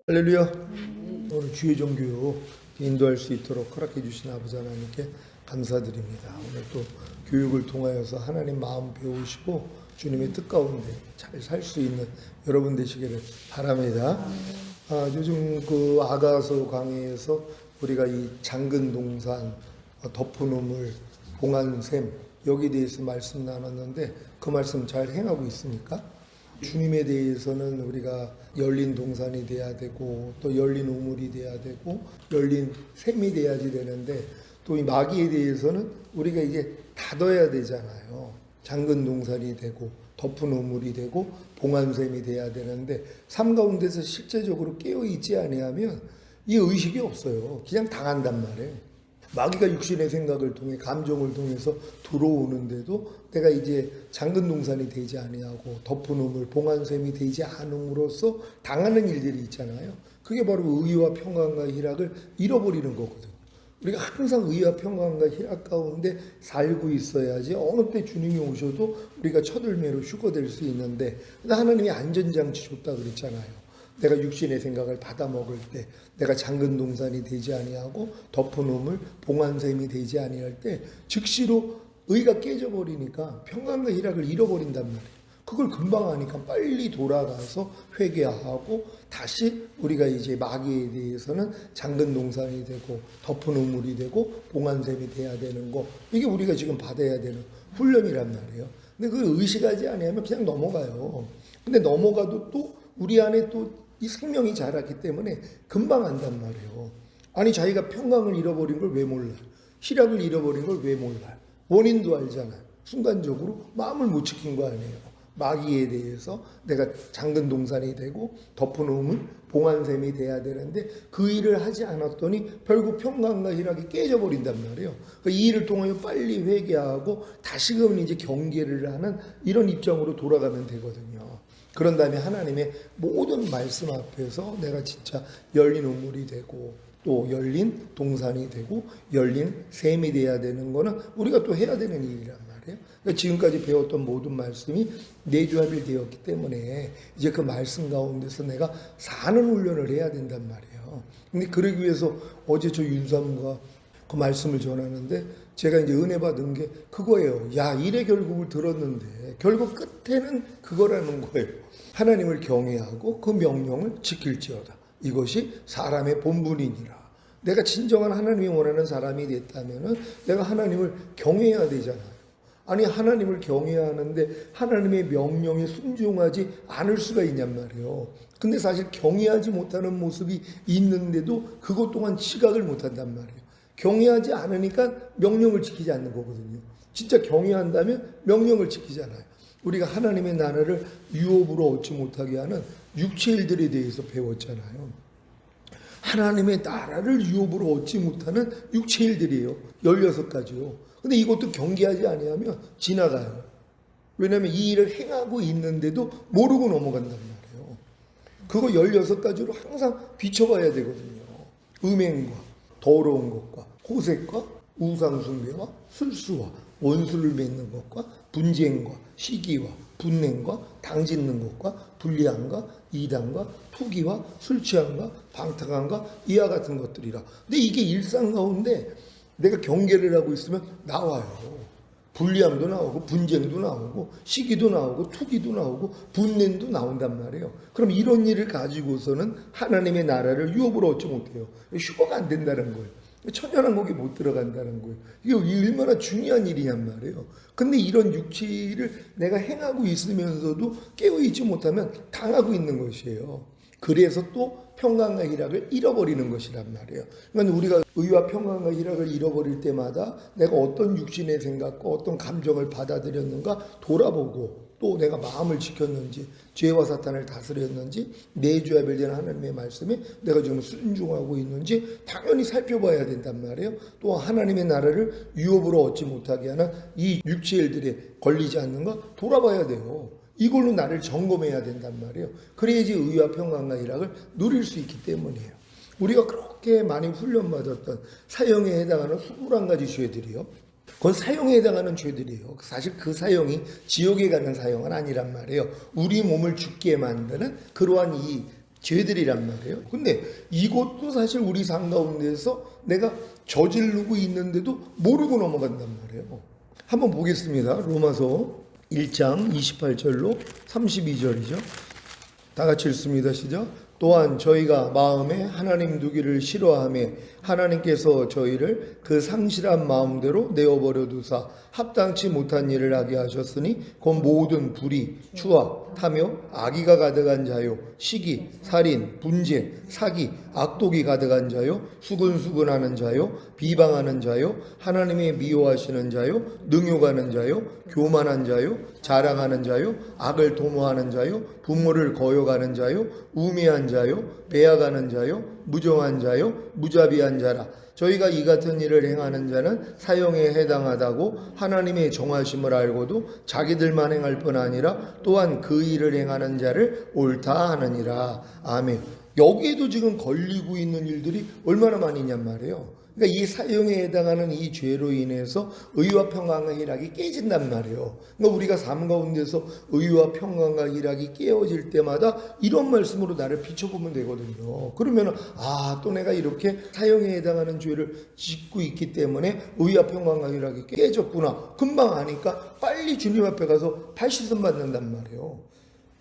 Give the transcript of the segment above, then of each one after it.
할렐루야. 오늘 주의 종교육 인도할 수 있도록 허락해 주신 아버지 하나님께 감사드립니다. 오늘 또 교육을 통하여서 하나님 마음 배우시고 주님의 뜻 가운데 잘 살 수 있는 여러분 되시기를 바랍니다. 요즘 그 아가서 강의에서 우리가 이 장근 동산, 덮은 우물, 봉안샘 여기에 대해서 말씀 나눴는데 그 말씀 잘 행하고 있습니까? 주님에 대해서는 우리가 열린 동산이 돼야 되고 또 열린 우물이 돼야 되고 열린 샘이 돼야지 되는데 또 이 마귀에 대해서는 우리가 이제 닫아야 되잖아요. 잠근 동산이 되고 덮은 우물이 되고 봉안샘이 돼야 되는데 삶 가운데서 실제적으로 깨어있지 아니하면 이 의식이 없어요. 그냥 당한단 말이에요. 마귀가 육신의 생각을 통해 감정을 통해서 들어오는데도 내가 이제 잠근 동산이 되지 아니하고 덮은 우물 봉안샘이 되지 않음으로써 당하는 일들이 있잖아요. 그게 바로 의와 평강과 희락을 잃어버리는 거거든요. 우리가 항상 의와 평강과 희락 가운데 살고 있어야지 어느 때 주님이 오셔도 우리가 첫울매로 휴거될 수 있는데 하나님이 안전장치 줬다 그랬잖아요. 내가 육신의 생각을 받아먹을 때 내가 잠근 동산이 되지 아니하고 덮은 우물 봉안샘이 되지 아니할 때 즉시로 의가 깨져버리니까 평강과 희락을 잃어버린단 말이에요. 그걸 금방 하니까 빨리 돌아가서 회개하고 다시 우리가 이제 마귀에 대해서는 잠근 동산이 되고 덮은 우물이 되고 봉안샘이 돼야 되는 거, 이게 우리가 지금 받아야 되는 훈련이란 말이에요. 근데 그걸 의식하지 않으면 그냥 넘어가요. 근데 넘어가도 또 우리 안에 또 이 생명이 자랐기 때문에 금방 안단 말이에요. 아니 자기가 평강을 잃어버린 걸 왜 몰라? 희락을 잃어버린 걸 왜 몰라? 원인도 알잖아요. 순간적으로 마음을 못 지킨 거 아니에요. 마귀에 대해서 내가 잠근 동산이 되고 덮은 우물 봉안샘이 돼야 되는데 그 일을 하지 않았더니 결국 평강과 희락이 깨져버린단 말이에요. 이 일을 통하여 빨리 회개하고 다시금 이제 경계를 하는 이런 입장으로 돌아가면 되거든요. 그런 다음에 하나님의 모든 말씀 앞에서 내가 진짜 열린 우물이 되고 또 열린 동산이 되고 열린 샘이 돼야 되는 거는 우리가 또 해야 되는 일이란 말이에요. 그러니까 지금까지 배웠던 모든 말씀이 내주합이 되었기 때문에 이제 그 말씀 가운데서 내가 사는 훈련을 해야 된단 말이에요. 근데 그러기 위해서 어제 저 윤사무가 그 말씀을 전하는데 제가 이제 은혜 받은 게 그거예요. 야, 일의 결국을 들었는데 결국 끝에는 그거라는 거예요. 하나님을 경외하고 그 명령을 지킬지어다. 이것이 사람의 본분이니라. 내가 진정한 하나님이 원하는 사람이 됐다면은 내가 하나님을 경외해야 되잖아요. 아니 하나님을 경외하는데 하나님의 명령에 순종하지 않을 수가 있냔 말이에요. 근데 사실 경외하지 못하는 모습이 있는데도 그것 또한 지각을 못한단 말이에요. 경외하지 않으니까 명령을 지키지 않는 거거든요. 진짜 경외한다면 명령을 지키잖아요. 우리가 하나님의 나라를 유업으로 얻지 못하게 하는 육체 일들에 대해서 배웠잖아요. 하나님의 나라를 유업으로 얻지 못하는 육체 일들이에요. 16가지요. 근데 이것도 경계하지 아니하면 지나가요. 왜냐하면 이 일을 행하고 있는데도 모르고 넘어간단 말이에요. 그거 16가지로 항상 비춰봐야 되거든요. 음행과 더러운 것과 호색과 우상숭배와 술수와 원수를 맺는 것과 분쟁과 시기와 분냉과 당짓는 것과 불리함과 이단과 투기와 술취함과 방탕함과 이와 같은 것들이라. 근데 이게 일상 가운데 내가 경계를 하고 있으면 나와요. 불리함도 나오고 분쟁도 나오고 시기도 나오고 투기도 나오고 분냄도 나온단 말이에요. 그럼 이런 일을 가지고서는 하나님의 나라를 유업으로 얻지 못해요. 휴거가 안 된다는 거예요. 천연왕국에 못 들어간다는 거예요. 이게 얼마나 중요한 일이냔 말이에요. 근데 이런 육체를 내가 행하고 있으면서도 깨어있지 못하면 당하고 있는 것이에요. 그래서 또 평강과 희락을 잃어버리는 것이란 말이에요. 그러니까 우리가 의와 평강과 희락을 잃어버릴 때마다 내가 어떤 육신의 생각과 어떤 감정을 받아들였는가 돌아보고 또 내가 마음을 지켰는지 죄와 사탄을 다스렸는지 내주합에 대한 하나님의 말씀에 내가 지금 순종하고 있는지 당연히 살펴봐야 된단 말이에요. 또 하나님의 나라를 유업으로 얻지 못하게 하는 이 육체 일들에 걸리지 않는가 돌아봐야 돼요. 이걸로 나를 점검해야 된단 말이에요. 그래야지 의와 평강과 희락을 누릴 수 있기 때문이에요. 우리가 그렇게 많이 훈련받았던 사형에 해당하는 21가지 죄들이요. 그건 사형에 해당하는 죄들이에요. 사실 그 사형이 지옥에 가는 사형은 아니란 말이에요. 우리 몸을 죽게 만드는 그러한 이 죄들이란 말이에요. 근데 이것도 사실 우리 삶 가운데서 내가 저지르고 있는데도 모르고 넘어간단 말이에요. 한번 보겠습니다. 로마서 1장 28절로 32절이죠. 다 같이 읽습니다. 시작. 또한 저희가 마음에 하나님 두기를 싫어하며 하나님께서 저희를 그 상실한 마음대로 내어버려 두사 합당치 못한 일을 하게 하셨으니 곧 모든 불의, 추악, 탐욕, 악의가 가득한 자요, 시기, 살인, 분쟁, 사기, 악독이 가득한 자요, 수근수근하는 자요, 비방하는 자요, 하나님의 미워하시는 자요, 능욕하는 자요, 교만한 자요, 자랑하는 자요, 악을 도모하는 자요, 부모를 거역하는 자요, 우매한 자요, 배약하는 자요, 무정한 자요, 무자비한 자라. 저희가 이 같은 일을 행하는 자는 사형에 해당하다고 하나님의 정하심을 알고도 자기들만 행할 뿐 아니라 또한 그 일을 행하는 자를 옳다 하느니라. 아멘. 여기에도 지금 걸리고 있는 일들이 얼마나 많이 있냔 말이에요. 그러니까 이 사형에 해당하는 이 죄로 인해서 의와 평강과 희락이 깨진단 말이에요. 그러니까 우리가 삶 가운데서 의와 평강과 희락이 깨어질 때마다 이런 말씀으로 나를 비춰보면 되거든요. 그러면 또 내가 이렇게 사형에 해당하는 죄를 짓고 있기 때문에 의와 평강과 희락이 깨졌구나. 금방 아니까 빨리 주님 앞에 가서 발씻음 받는단 말이에요.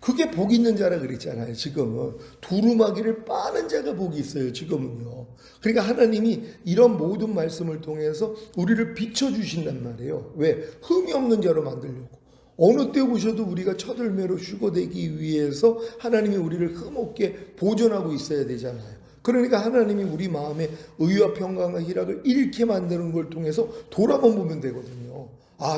그게 복 있는 자라 그랬잖아요. 지금은 두루마기를 빠는 자가 복이 있어요. 지금은요. 그러니까 하나님이 이런 모든 말씀을 통해서 우리를 비춰주신단 말이에요. 왜? 흠이 없는 자로 만들려고. 어느 때 오셔도 우리가 첫을매로 휴거되기 위해서 하나님이 우리를 흠없게 보존하고 있어야 되잖아요. 그러니까 하나님이 우리 마음에 의와 평강과 희락을 잃게 만드는 걸 통해서 돌아만 보면 되거든요.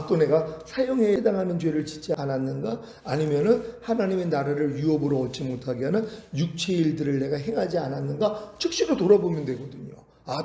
또 내가 사형에 해당하는 죄를 짓지 않았는가? 아니면은 하나님의 나라를 유업으로 얻지 못하게 하는 육체의 일들을 내가 행하지 않았는가? 즉시로 돌아보면 되거든요.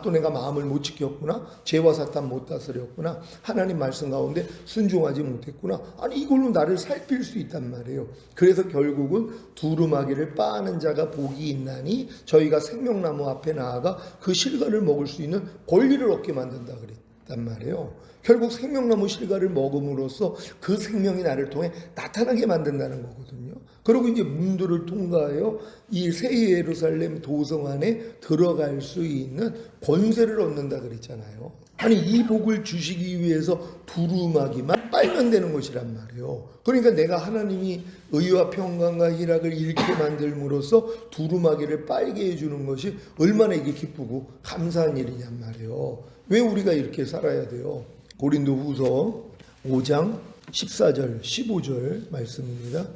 또 내가 마음을 못 지켰구나. 죄와 사탄 못 다스렸구나. 하나님 말씀 가운데 순종하지 못했구나. 이걸로 나를 살필 수 있단 말이에요. 그래서 결국은 두루마기를 빠는 자가 복이 있나니 저희가 생명나무 앞에 나아가 그 실과를 먹을 수 있는 권리를 얻게 만든다 그랬단 말이에요. 결국 생명나무 실과를 먹음으로써 그 생명이 나를 통해 나타나게 만든다는 거거든요. 그리고 이제 문들을 통과하여 이 새 예루살렘 도성 안에 들어갈 수 있는 권세를 얻는다 그랬잖아요. 이 복을 주시기 위해서 두루마기만 빨면 되는 것이란 말이에요. 그러니까 내가 하나님이 의와 평강과 희락을 잃게 만들므로써 두루마기를 빨게 해주는 것이 얼마나 이게 기쁘고 감사한 일이냔 말이에요. 왜 우리가 이렇게 살아야 돼요? 고린도후서 5장 14절 15절 말씀입니다.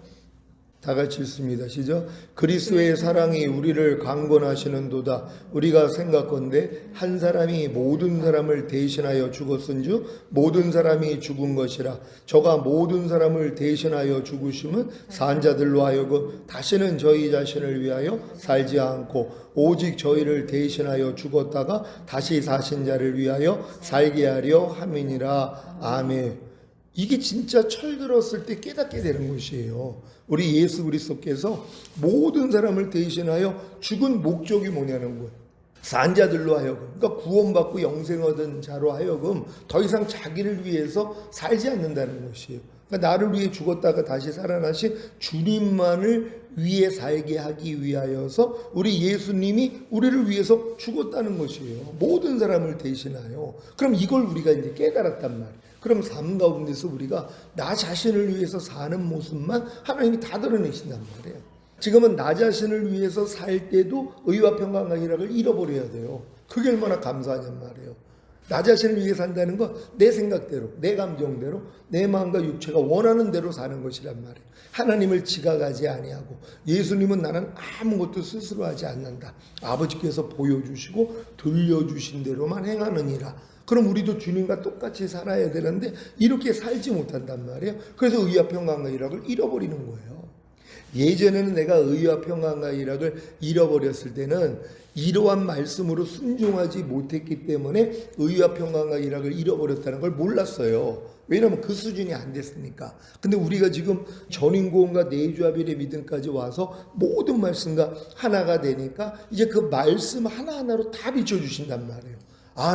다 같이 읽습니다. 시작. 그리스도의 사랑이 우리를 강권하시는도다. 우리가 생각건대 한 사람이 모든 사람을 대신하여 죽었은즉 모든 사람이 죽은 것이라. 저가 모든 사람을 대신하여 죽으심은 산 자들로 하여금 다시는 저희 자신을 위하여 살지 않고 오직 저희를 대신하여 죽었다가 다시 사신 자를 위하여 살게 하려 함이니라. 아멘. 이게 진짜 철들었을 때 깨닫게 되는 것이에요. 우리 예수 그리스도께서 모든 사람을 대신하여 죽은 목적이 뭐냐는 거예요. 산자들로 하여금, 그러니까 구원받고 영생 얻은 자로 하여금 더 이상 자기를 위해서 살지 않는다는 것이에요. 그러니까 나를 위해 죽었다가 다시 살아나신 주님만을 위해 살게 하기 위하여서 우리 예수님이 우리를 위해서 죽었다는 것이에요. 모든 사람을 대신하여. 그럼 이걸 우리가 이제 깨달았단 말이에요. 그럼 삶 가운데서 우리가 나 자신을 위해서 사는 모습만 하나님이 다 드러내신단 말이에요. 지금은 나 자신을 위해서 살 때도 의와 평강과 희락을 잃어버려야 돼요. 그게 얼마나 감사하냔 말이에요. 나 자신을 위해 산다는 건 내 생각대로, 내 감정대로, 내 마음과 육체가 원하는 대로 사는 것이란 말이에요. 하나님을 지각하지 아니하고 예수님은 나는 아무것도 스스로 하지 않는다. 아버지께서 보여주시고 들려주신 대로만 행하느니라. 그럼 우리도 주님과 똑같이 살아야 되는데 이렇게 살지 못한단 말이에요. 그래서 의와 평강과 희락을 잃어버리는 거예요. 예전에는 내가 의와 평강과 희락을 잃어버렸을 때는 이러한 말씀으로 순종하지 못했기 때문에 의와 평강과 희락을 잃어버렸다는 걸 몰랐어요. 왜냐하면 그 수준이 안 됐으니까. 근데 우리가 지금 전인고음과 내주합일의 믿음까지 와서 모든 말씀과 하나가 되니까 이제 그 말씀 하나하나로 다 비춰주신단 말이에요.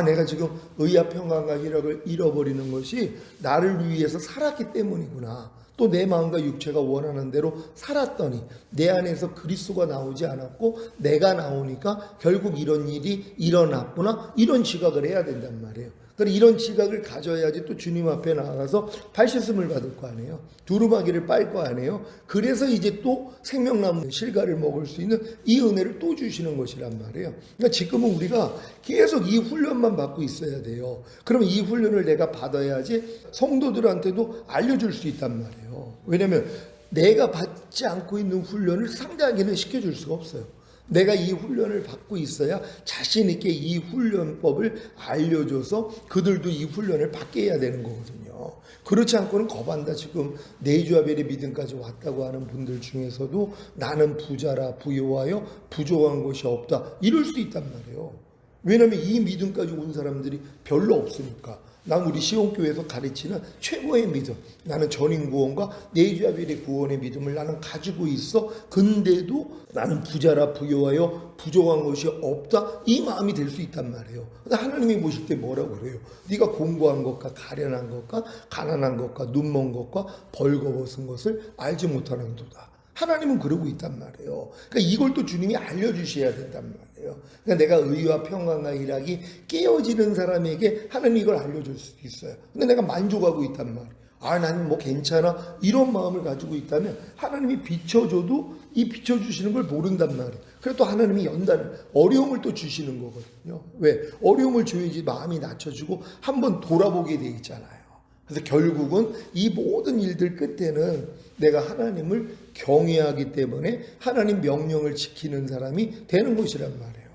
내가 지금 의와 평강과 희락을 잃어버리는 것이 나를 위해서 살았기 때문이구나. 또 내 마음과 육체가 원하는 대로 살았더니 내 안에서 그리스도가 나오지 않았고 내가 나오니까 결국 이런 일이 일어났구나, 이런 지각을 해야 된단 말이에요. 그러니까 이런 지각을 가져야지 또 주님 앞에 나가서 발씻음을 받을 거 아니에요. 두루마기를 빨 거 아니에요. 그래서 이제 또 생명나무 실과를 먹을 수 있는 이 은혜를 또 주시는 것이란 말이에요. 그러니까 지금은 우리가 계속 이 훈련만 받고 있어야 돼요. 그러면 이 훈련을 내가 받아야지 성도들한테도 알려줄 수 있단 말이에요. 왜냐하면 내가 받지 않고 있는 훈련을 상대에게는 시켜줄 수가 없어요. 내가 이 훈련을 받고 있어야 자신 있게 이 훈련법을 알려줘서 그들도 이 훈련을 받게 해야 되는 거거든요. 그렇지 않고는 거반다 지금 네주아벨의 믿음까지 왔다고 하는 분들 중에서도 나는 부자라 부요하여 부족한 것이 없다, 이럴 수 있단 말이에요. 왜냐하면 이 믿음까지 온 사람들이 별로 없으니까. 난 우리 시온교회에서 가르치는 최고의 믿음, 나는 전인구원과 네주아벨의 구원의 믿음을 나는 가지고 있어. 근데도 나는 부자라 부요하여 부족한 것이 없다, 이 마음이 될 수 있단 말이에요. 하나님이 보실 때 뭐라고 그래요? 네가 공고한 것과 가련한 것과 가난한 것과 눈먼 것과 벌거벗은 것을 알지 못하는도다. 하나님은 그러고 있단 말이에요. 그러니까 이걸 또 주님이 알려주셔야 된단 말이에요. 그러니까 내가 의와 평강과 일하기 깨어지는 사람에게 하나님 이걸 알려줄 수 있어요. 근데 내가 만족하고 있단 말이에요. 나는 뭐 괜찮아, 이런 마음을 가지고 있다면 하나님이 비춰줘도 이 비춰주시는 걸 모른단 말이에요. 그래서 또 하나님이 연단을, 어려움을 또 주시는 거거든요. 왜? 어려움을 줘야지 마음이 낮춰지고 한번 돌아보게 돼 있잖아요. 그래서 결국은 이 모든 일들 끝에는 내가 하나님을 경외하기 때문에 하나님 명령을 지키는 사람이 되는 것이란 말이에요.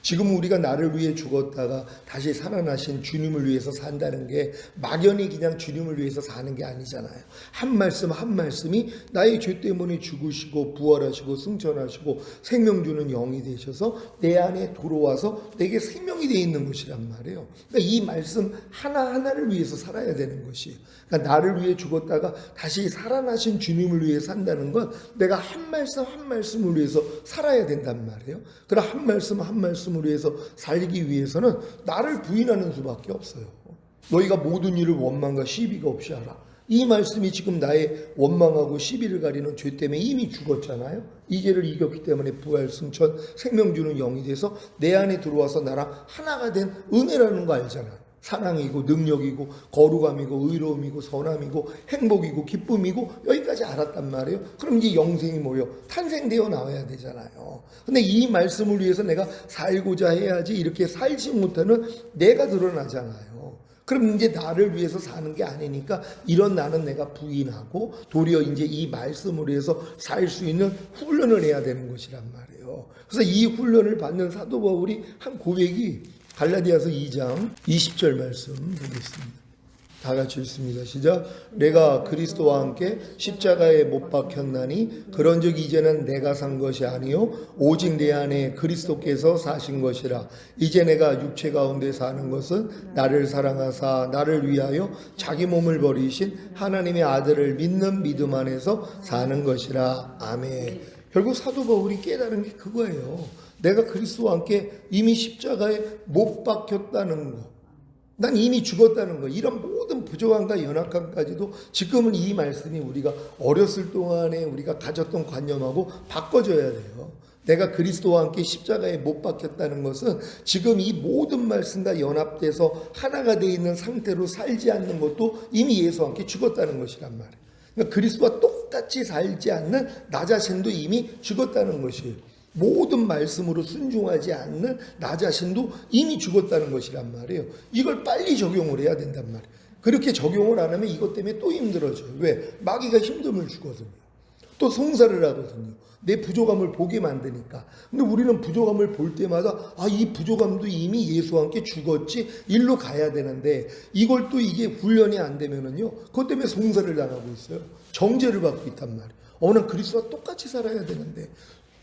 지금 우리가 나를 위해 죽었다가 다시 살아나신 주님을 위해서 산다는 게 막연히 그냥 주님을 위해서 사는 게 아니잖아요. 한 말씀 한 말씀이 나의 죄 때문에 죽으시고 부활하시고 승천하시고 생명 주는 영이 되셔서 내 안에 들어와서 내게 생명이 되어 있는 것이란 말이에요. 그러니까 이 말씀 하나하나를 위해서 살아야 되는 것이에요. 그러니까 나를 위해 죽었다가 다시 살아나신 주님을 위해 산다는 건 내가 한 말씀 한 말씀을 위해서 살아야 된단 말이에요. 그러나 한 말씀 한 말씀을 위해서 살기 위해서는 나를 부인하는 수밖에 없어요. 너희가 모든 일을 원망과 시비가 없이 하라. 이 말씀이 지금 나의 원망하고 시비를 가리는 죄 때문에 이미 죽었잖아요. 이 죄를 이겼기 때문에 부활, 승천, 생명 주는 영이 돼서 내 안에 들어와서 나랑 하나가 된 은혜라는 거 알잖아요. 사랑이고 능력이고 거룩함이고 의로움이고 선함이고 행복이고 기쁨이고 여기까지 알았단 말이에요. 그럼 이제 영생이 뭐예요? 탄생되어 나와야 되잖아요. 근데 이 말씀을 위해서 내가 살고자 해야지 이렇게 살지 못하는 내가 드러나잖아요. 그럼 이제 나를 위해서 사는 게 아니니까 이런 나는 내가 부인하고 도리어 이제 이 말씀을 위해서 살 수 있는 훈련을 해야 되는 것이란 말이에요. 그래서 이 훈련을 받는 사도 바울이 한 고백이 갈라디아서 2장 20절 말씀 보겠습니다. 다 같이 읽습니다. 시작. 내가 그리스도와 함께 십자가에 못 박혔나니 그런즉 이제는 내가 산 것이 아니요 오직 내 안에 그리스도께서 사신 것이라. 이제 내가 육체 가운데 사는 것은 나를 사랑하사 나를 위하여 자기 몸을 버리신 하나님의 아들을 믿는 믿음 안에서 사는 것이라. 아멘. 결국 사도 바울이 깨달은 게 그거예요. 내가 그리스도와 함께 이미 십자가에 못 박혔다는 거, 난 이미 죽었다는 거, 이런 모든 부족함과 연약함까지도 지금은 이 말씀이 우리가 어렸을 동안에 우리가 가졌던 관념하고 바꿔줘야 돼요. 내가 그리스도와 함께 십자가에 못 박혔다는 것은 지금 이 모든 말씀과 연합돼서 하나가 되어 있는 상태로 살지 않는 것도 이미 예수와 함께 죽었다는 것이란 말이에요. 그러니까 그리스도와 똑같이 살지 않는 나 자신도 이미 죽었다는 것이에요. 모든 말씀으로 순종하지 않는 나 자신도 이미 죽었다는 것이란 말이에요. 이걸 빨리 적용을 해야 된단 말이에요. 그렇게 적용을 안 하면 이것 때문에 또 힘들어져요. 왜? 마귀가 힘듦을 주거든요. 또 송사를 하거든요. 내 부족함을 보게 만드니까. 근데 우리는 부족함을 볼 때마다 이 부족함도 이미 예수와 함께 죽었지, 일로 가야 되는데 이걸 또 이게 훈련이 안 되면은요, 그것 때문에 송사를 당하고 있어요. 정죄를 받고 있단 말이에요. 난 그리스도와 똑같이 살아야 되는데,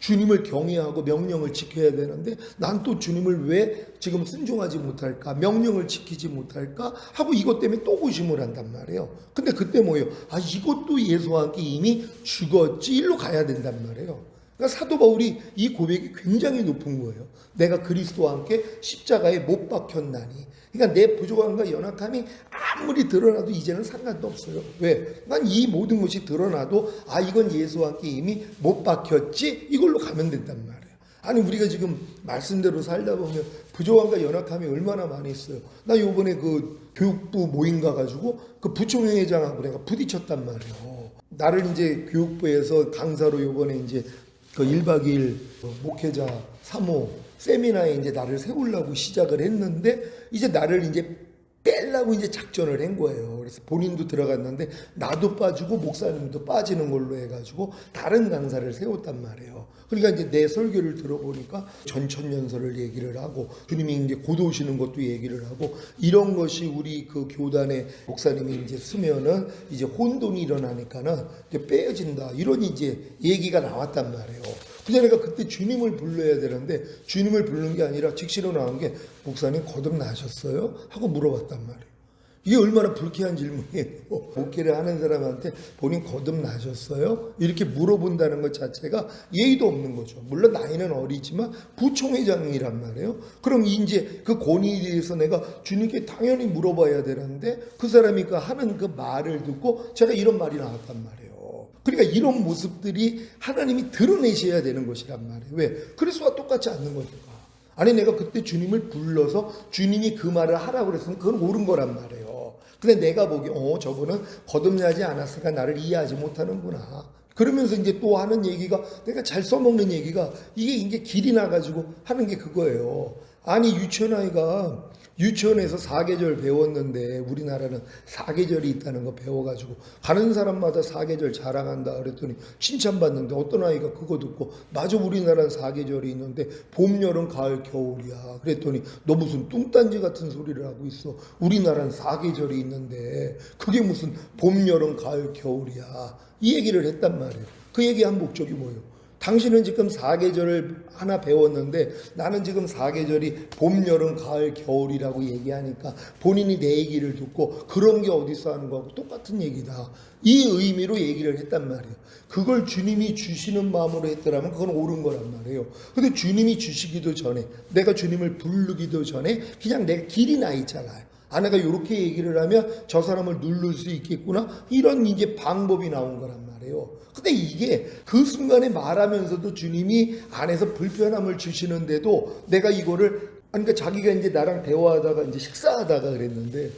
주님을 경외하고 명령을 지켜야 되는데 난 또 주님을 왜 지금 순종하지 못할까, 명령을 지키지 못할까 하고 이것 때문에 또 고심을 한단 말이에요. 근데 그때 뭐예요? 이것도 예수와 함께 이미 죽었지, 일로 가야 된단 말이에요. 그러니까 사도 바울이 이 고백이 굉장히 높은 거예요. 내가 그리스도와 함께 십자가에 못 박혔나니. 그러니까 내 부족함과 연약함이 아무리 드러나도 이제는 상관도 없어요. 왜? 난 이 모든 것이 드러나도 이건 예수와 함께 이미 못 박혔지? 이걸로 가면 된단 말이에요. 아니 우리가 지금 말씀대로 살다 보면 부족함과 연약함이 얼마나 많이 있어요. 나 요번에 그 교육부 모임 가가지고 그 부총회장하고 내가 부딪혔단 말이에요. 나를 이제 교육부에서 강사로 요번에 이제 그 1박 2일 목회자 3호 세미나에 이제 나를 세우려고 시작을 했는데 이제 나를 이제 떼려고 이제 작전을 한 거예요. 그래서 본인도 들어갔는데 나도 빠지고 목사님도 빠지는 걸로 해가지고 다른 강사를 세웠단 말이에요. 그러니까 이제 내 설교를 들어보니까 전천년설을 얘기를 하고 주님이 이제 곧 오시는 것도 얘기를 하고 이런 것이 우리 그 교단의 목사님이 이제 쓰면은 이제 혼돈이 일어나니까는 이제 빼어진다 이런 이제 얘기가 나왔단 말이에요. 그래서 내가 그때 주님을 불러야 되는데 주님을 부르는 게 아니라 직시로 나온 게 목사님 거듭나셨어요? 하고 물어봤단 말이에요. 이게 얼마나 불쾌한 질문이에요. 목회를 하는 사람한테 본인 거듭나셨어요? 이렇게 물어본다는 것 자체가 예의도 없는 거죠. 물론 나이는 어리지만 부총회장이란 말이에요. 그럼 이제 그 권위에 대해서 내가 주님께 당연히 물어봐야 되는데 그 사람이 그 하는 그 말을 듣고 제가 이런 말이 나왔단 말이에요. 그러니까 이런 모습들이 하나님이 드러내셔야 되는 것이란 말이에요. 왜? 그리스도와 똑같지 않는 거니까. 아니 내가 그때 주님을 불러서 주님이 그 말을 하라고 그랬으면 그건 옳은 거란 말이에요. 근데 내가 보기에 저분은 거듭나지 않았으니까 나를 이해하지 못하는구나. 그러면서 이제 또 하는 얘기가 내가 잘 써먹는 얘기가 이게 이제 길이 나가지고 하는 게 그거예요. 아니 유치원 아이가 유치원에서 사계절 배웠는데 우리나라는 사계절이 있다는 거 배워가지고 가는 사람마다 사계절 자랑한다 그랬더니 칭찬받는데 어떤 아이가 그거 듣고 맞아 우리나라는 사계절이 있는데 봄, 여름, 가을, 겨울이야. 그랬더니 너 무슨 뚱딴지 같은 소리를 하고 있어. 우리나라는 사계절이 있는데 그게 무슨 봄, 여름, 가을, 겨울이야. 이 얘기를 했단 말이에요. 그 얘기한 목적이 뭐예요? 당신은 지금 사계절을 하나 배웠는데 나는 지금 사계절이 봄, 여름, 가을, 겨울이라고 얘기하니까 본인이 내 얘기를 듣고 그런 게 어디서 하는 거하고 똑같은 얘기다. 이 의미로 얘기를 했단 말이에요. 그걸 주님이 주시는 마음으로 했더라면 그건 옳은 거란 말이에요. 근데 주님이 주시기도 전에 내가 주님을 부르기도 전에 그냥 내가 길이 나 있잖아요. 내가 이렇게 얘기를 하면 저 사람을 누를 수 있겠구나. 이런 이제 방법이 나온 거란 말이에요. 근데 이게 그 순간에 말하면서도 주님이 안에서 불편함을 주시는데도 내가 이거를 그러니까 자기가 이제 나랑 대화하다가 이제 식사하다가 그랬는데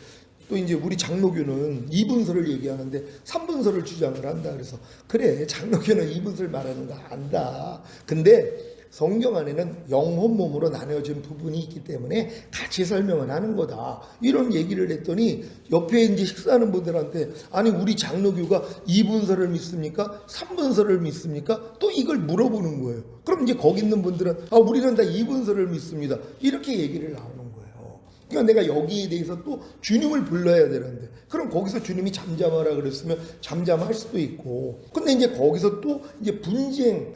또 이제 우리 장로교는 2분설을 얘기하는데 3분설을 주장을 한다. 그래서 그래 장로교는 2분설 말하는 거 안다. 근데 성경 안에는 영혼 몸으로 나뉘어진 부분이 있기 때문에 같이 설명을 하는 거다. 이런 얘기를 했더니 옆에 이제 식사하는 분들한테 아니 우리 장로교가 2분설을 믿습니까? 3분설을 믿습니까? 또 이걸 물어보는 거예요. 그럼 이제 거기 있는 분들은 우리는 다 2분설을 믿습니다. 이렇게 얘기를 나오는 거예요. 그러니까 내가 여기에 대해서 또 주님을 불러야 되는데 그럼 거기서 주님이 잠잠하라 그랬으면 잠잠할 수도 있고 근데 이제 거기서 또 이제 분쟁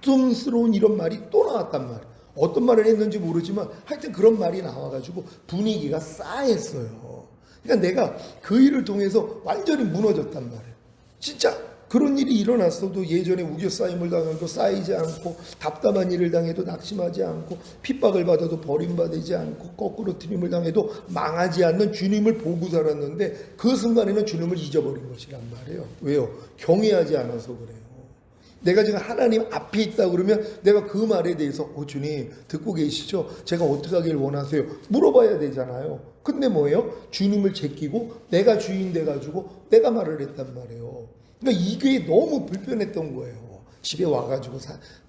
다툼스러운 이런 말이 또 나왔단 말이에요. 어떤 말을 했는지 모르지만 하여튼 그런 말이 나와가지고 분위기가 싸했어요. 그러니까 내가 그 일을 통해서 완전히 무너졌단 말이에요. 진짜 그런 일이 일어났어도 예전에 우겨싸임을 당해도 쌓이지 않고 답답한 일을 당해도 낙심하지 않고 핍박을 받아도 버림받지 않고 거꾸로 트림을 당해도 망하지 않는 주님을 보고 살았는데 그 순간에는 주님을 잊어버린 것이란 말이에요. 왜요? 경외하지 않아서 그래요. 내가 지금 하나님 앞에 있다 그러면 내가 그 말에 대해서 주님 듣고 계시죠? 제가 어떻게 하길 원하세요? 물어봐야 되잖아요. 근데 뭐예요? 주님을 제끼고 내가 주인 돼가지고 내가 말을 했단 말이에요. 그러니까 이게 너무 불편했던 거예요. 집에 와가지고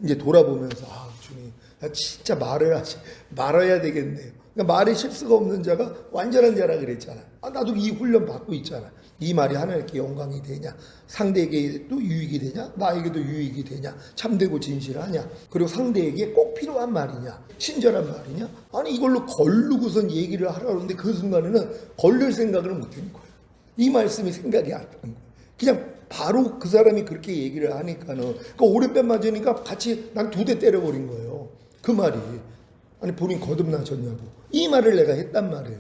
이제 돌아보면서 주님 나 진짜 말아야 되겠네요. 그러니까 말에 실수가 없는 자가 완전한 자라 그랬잖아. 나도 이 훈련 받고 있잖아. 이 말이 하나님께 영광이 되냐, 상대에게도 유익이 되냐, 나에게도 유익이 되냐, 참되고 진실하냐, 그리고 상대에게 꼭 필요한 말이냐, 친절한 말이냐. 아니 이걸로 걸르고선 얘기를 하라는데 그 순간에는 걸릴 생각을 못하는 거예요. 이 말씀이 생각이 안 나는 거예요. 그냥 바로 그 사람이 그렇게 얘기를 하니까는 그 오른편 맞으니까 같이 난 2대 때려버린 거예요. 그 말이 아니 본인 거듭나셨냐고 이 말을 내가 했단 말이에요.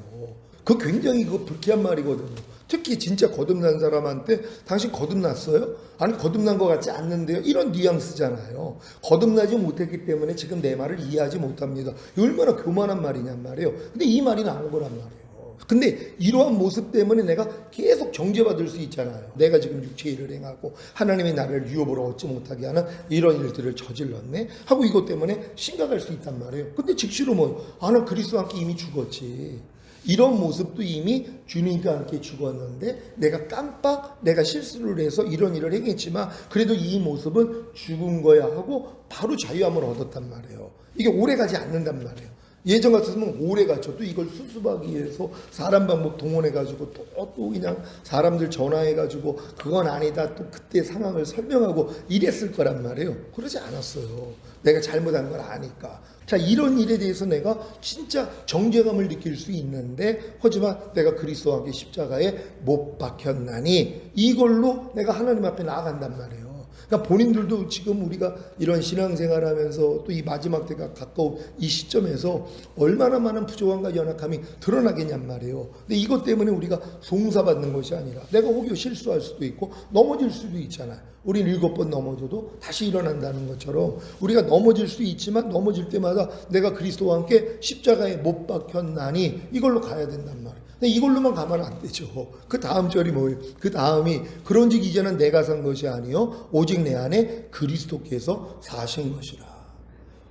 그 굉장히 그 불쾌한 말이거든요. 특히 진짜 거듭난 사람한테 당신 거듭났어요? 아니 거듭난 것 같지 않는데요. 이런 뉘앙스잖아요. 거듭나지 못했기 때문에 지금 내 말을 이해하지 못합니다. 얼마나 교만한 말이냔 말이에요. 근데 이 말이 나온 거란 말이에요. 근데 이러한 모습 때문에 내가 계속 정죄받을 수 있잖아요. 내가 지금 육체의 일을 행하고 하나님의 나를 유업으로 얻지 못하게 하는 이런 일들을 저질렀네 하고 이것 때문에 심각할 수 있단 말이에요. 근데 즉시로 난 그리스도와 함께 이미 죽었지. 이런 모습도 이미 주님과 함께 죽었는데 내가 실수를 해서 이런 일을 행했지만 그래도 이 모습은 죽은 거야 하고 바로 자유함을 얻었단 말이에요. 이게 오래가지 않는단 말이에요. 예전 같았으면 오래가죠. 또 이걸 수습하기 위해서 사람 방법 동원해가지고 또 그냥 사람들 전화해가지고 그건 아니다 또 그때 상황을 설명하고 이랬을 거란 말이에요. 그러지 않았어요. 내가 잘못한 걸 아니까. 자, 이런 일에 대해서 내가 진짜 정죄감을 느낄 수 있는데 하지만 내가 그리스도와 함께 십자가에 못 박혔나니 이걸로 내가 하나님 앞에 나아간단 말이에요. 그러니까 본인들도 지금 우리가 이런 신앙생활 하면서 또 이 마지막 때가 가까운 이 시점에서 얼마나 많은 부족함과 연약함이 드러나겠냔 말이에요. 근데 이것 때문에 우리가 송사받는 것이 아니라 내가 혹여 실수할 수도 있고 넘어질 수도 있잖아요. 우린 7번 넘어져도 다시 일어난다는 것처럼 우리가 넘어질 수 있지만 넘어질 때마다 내가 그리스도와 함께 십자가에 못 박혔나니 이걸로 가야 된단 말이에요. 근데 이걸로만 가면 안 되죠. 그 다음 절이 뭐예요? 그 다음이 그런즉 이제는 내가 산 것이 아니요 오직 내 안에 그리스도께서 사신 것이라.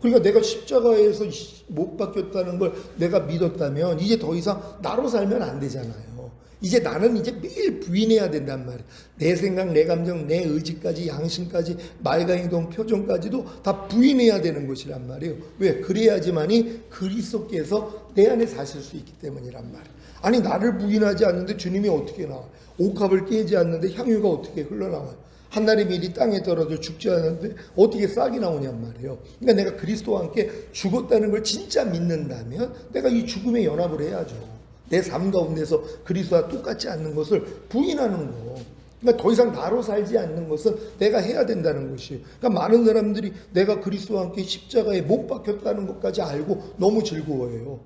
그러니까 내가 십자가에서 못 박혔다는 걸 내가 믿었다면 이제 더 이상 나로 살면 안 되잖아요. 이제 나는 이제 매일 부인해야 된단 말이에요. 내 생각, 내 감정, 내 의지까지, 양심까지, 말과 행동, 표정까지도 다 부인해야 되는 것이란 말이에요. 왜? 그래야지만이 그리스도께서 내 안에 사실 수 있기 때문이란 말이에요. 아니 나를 부인하지 않는데 주님이 어떻게 나와요? 옥합을 깨지 않는데 향유가 어떻게 흘러나와요? 한나리 밀이 땅에 떨어져 죽지 않는데 어떻게 싹이 나오냔 말이에요. 그러니까 내가 그리스도와 함께 죽었다는 걸 진짜 믿는다면 내가 이 죽음에 연합을 해야죠. 내 삶 가운데서 그리스도와 똑같지 않는 것을 부인하는 거. 그러니까 더 이상 나로 살지 않는 것은 내가 해야 된다는 것이에요. 그러니까 많은 사람들이 내가 그리스도와 함께 십자가에 못 박혔다는 것까지 알고 너무 즐거워해요.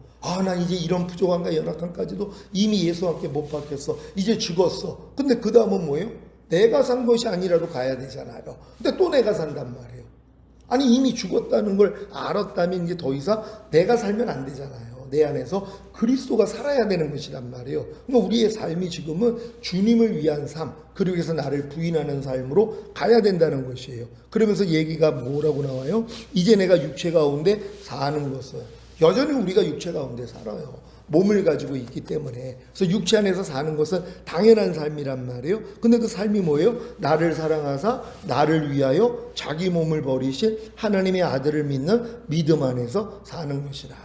나 이제 이런 부족함과 연약함까지도 이미 예수와 함께 못 박혔어. 이제 죽었어. 근데 그 다음은 뭐예요? 내가 산 것이 아니라도 가야 되잖아요. 근데 또 내가 산단 말이에요. 아니 이미 죽었다는 걸 알았다면 이제 더 이상 내가 살면 안 되잖아요. 내 안에서 그리스도가 살아야 되는 것이란 말이에요. 그러니까 우리의 삶이 지금은 주님을 위한 삶, 그리고 해서 나를 부인하는 삶으로 가야 된다는 것이에요. 그러면서 얘기가 뭐라고 나와요? 이제 내가 육체 가운데 사는 것은 여전히 우리가 육체 가운데 살아요. 몸을 가지고 있기 때문에. 그래서 육체 안에서 사는 것은 당연한 삶이란 말이에요. 근데 그 삶이 뭐예요? 나를 사랑하사 나를 위하여 자기 몸을 버리신 하나님의 아들을 믿는 믿음 안에서 사는 것이라.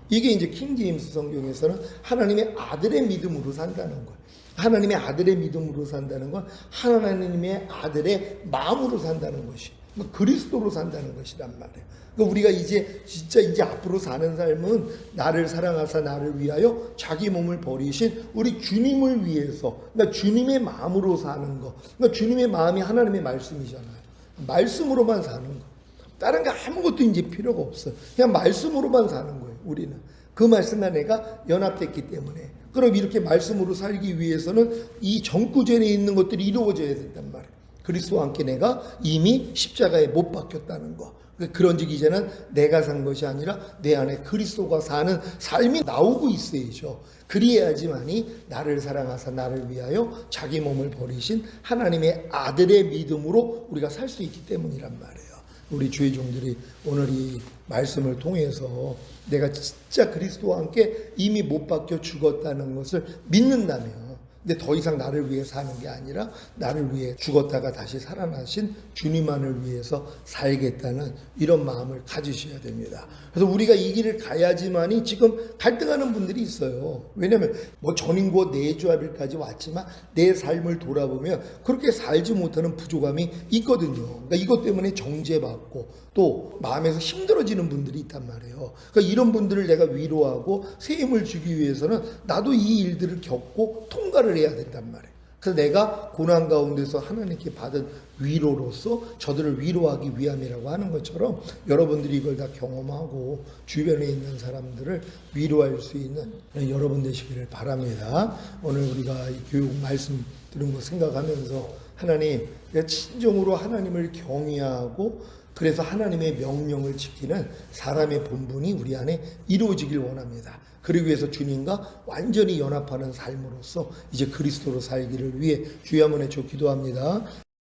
이게 이제 킹제임스 성경에서는 하나님의 아들의 믿음으로 산다는 거예요. 하나님의 아들의 믿음으로 산다는 건 하나님의 아들의 마음으로 산다는 것이 그리스도로 산다는 것이란 말이에요. 그러니까 우리가 이제 앞으로 사는 삶은 나를 사랑하사 나를 위하여 자기 몸을 버리신 우리 주님을 위해서, 그러니까 주님의 마음으로 사는 거. 그러니까 주님의 마음이 하나님의 말씀이잖아요. 말씀으로만 사는 거. 다른 거 아무것도 이제 필요가 없어요. 그냥 말씀으로만 사는 거예요. 우리는 그 말씀과 내가 연합됐기 때문에. 그럼 이렇게 말씀으로 살기 위해서는 이 정구전에 있는 것들이 이루어져야 된단 말이에요. 그리스도와 함께 내가 이미 십자가에 못 박혔다는 거. 그런즉 이제는 내가 산 것이 아니라 내 안에 그리스도가 사는 삶이 나오고 있어야죠. 그리해야지만이 나를 사랑하사 나를 위하여 자기 몸을 버리신 하나님의 아들의 믿음으로 우리가 살 수 있기 때문이란 말이에요. 우리 주의 종들이 오늘 이 말씀을 통해서 내가 진짜 그리스도와 함께 이미 못 박혀 죽었다는 것을 믿는다면, 근데 더 이상 나를 위해 사는 게 아니라 나를 위해 죽었다가 다시 살아나신 주님만을 위해서 살겠다는 이런 마음을 가지셔야 됩니다. 그래서 우리가 이 길을 가야지만이 지금 갈등하는 분들이 있어요. 왜냐하면 전인과 내주합일까지 왔지만 내 삶을 돌아보면 그렇게 살지 못하는 부족함이 있거든요. 그러니까 이것 때문에 정죄받고 또 마음에서 힘들어지는 분들이 있단 말이에요. 그러니까 이런 분들을 내가 위로하고 새 힘을 주기 위해서는 나도 이 일들을 겪고 통과를 해야 된단 말이에요. 그래서 내가 고난 가운데서 하나님께 받은 위로로서 저들을 위로하기 위함이라고 하는 것처럼 여러분들이 이걸 다 경험하고 주변에 있는 사람들을 위로할 수 있는 여러분 되시기를 바랍니다. 오늘 우리가 이 교육 말씀 들은 거 생각하면서 하나님, 내가 진정으로 하나님을 경외하고 그래서 하나님의 명령을 지키는 사람의 본분이 우리 안에 이루어지길 원합니다. 그러기 위해서 주님과 완전히 연합하는 삶으로서 이제 그리스도로 살기를 위해 주여 한번 해줘 기도합니다.